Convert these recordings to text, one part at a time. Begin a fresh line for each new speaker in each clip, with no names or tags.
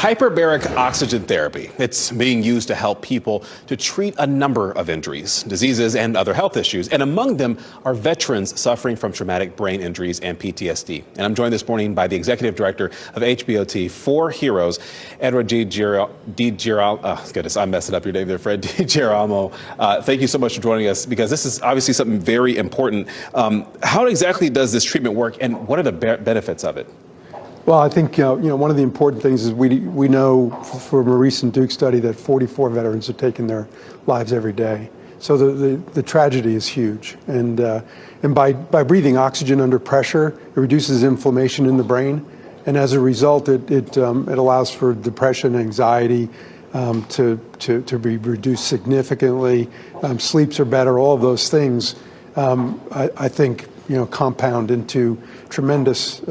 Hyperbaric oxygen therapy. It's being used to help people to treat a number of injuries, diseases, and other health issues. And among them are veterans suffering from traumatic brain injuries and PTSD. And I'm joined this morning by the executive director of HBOT for Heroes, Edward goodness, I'm messing up your name there, Fred. Girolamo. Thank you so much for joining us, because this is obviously something very important. How exactly does this treatment work, and what are the benefits of it?
Well, I think one of the important things is we know from a recent Duke study that 44 veterans are taking their lives every day. So the tragedy is huge, and by breathing oxygen under pressure, it reduces inflammation in the brain, and as a result, it allows for depression, anxiety to be reduced significantly. Sleeps are better. All of those things, I think, compound into tremendous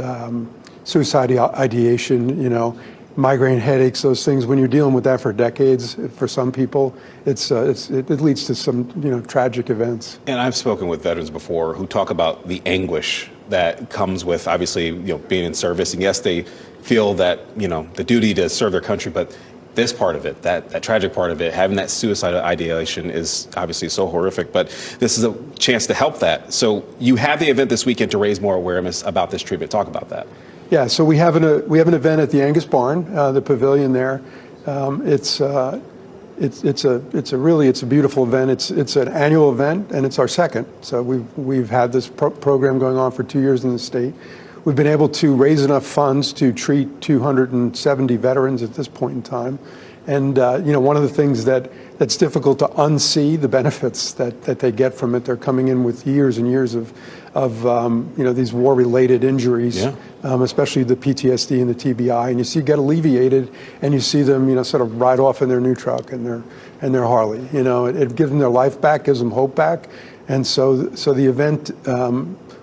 suicide ideation, migraine headaches, those things. When you're dealing with that for decades, for some people, it leads to some tragic events.
And I've spoken with veterans before who talk about the anguish that comes with obviously being in service. And yes, they feel that the duty to serve their country, but this part of it, that tragic part of it, having that suicidal ideation is obviously so horrific, but this is a chance to help that. So you have the event this weekend to raise more awareness about this treatment. Talk about that.
Yeah, so we have an event at the Angus Barn, the pavilion there. It's a beautiful event. It's an annual event, and it's our second. So we've had this program going on for 2 years in the state. We've been able to raise enough funds to treat 270 veterans at this point in time. And one of the things that's difficult to unsee, the benefits that they get from it. They're coming in with years and years of these war-related injuries, yeah. Especially the PTSD and the TBI, and you get alleviated, and you see them sort of ride off in their new truck and their Harley. It gives them their life back, gives them hope back, and so the event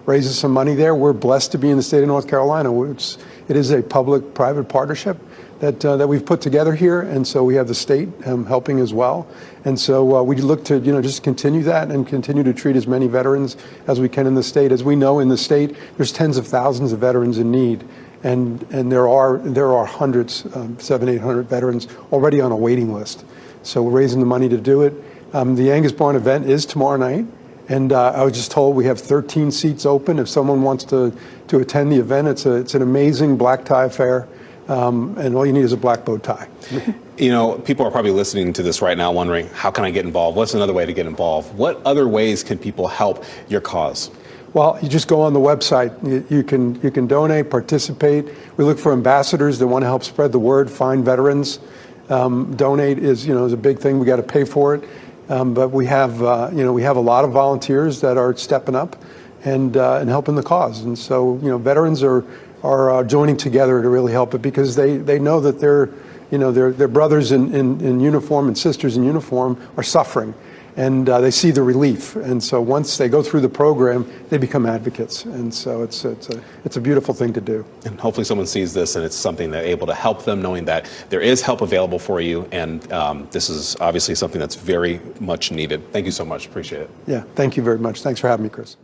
raises some money there. We're blessed to be in the state of North Carolina. It is a public-private partnership that we've put together here, and so we have the state helping as well. And so we look to just continue that and continue to treat as many veterans as we can in the state. As we know, in the state, there's tens of thousands of veterans in need, and there are hundreds, 700-800 veterans already on a waiting list. So we're raising the money to do it. The Angus Barn event is tomorrow night. And I was just told we have 13 seats open if someone wants to attend the event. It's an amazing black tie affair, and all you need is a black bow tie.
People are probably listening to this right now wondering, how can I get involved? What's another way to get involved? What other ways can people help your cause?
Well, you just go on the website. You can donate, participate. We look for ambassadors that want to help spread the word, find veterans. Donate is a big thing. We got to pay for it. But we have a lot of volunteers that are stepping up and helping the cause, and so veterans are joining together to really help it, because they know that their brothers in uniform and sisters in uniform are suffering, and they see the relief, and so once they go through the program, they become advocates, and so it's a beautiful thing to do. And
hopefully someone sees this and it's something that's able to help them, knowing that there is help available for you, and this is obviously something that's very much needed. Thank you so much. Appreciate it.
Yeah, thank you very much. Thanks for having me, Chris.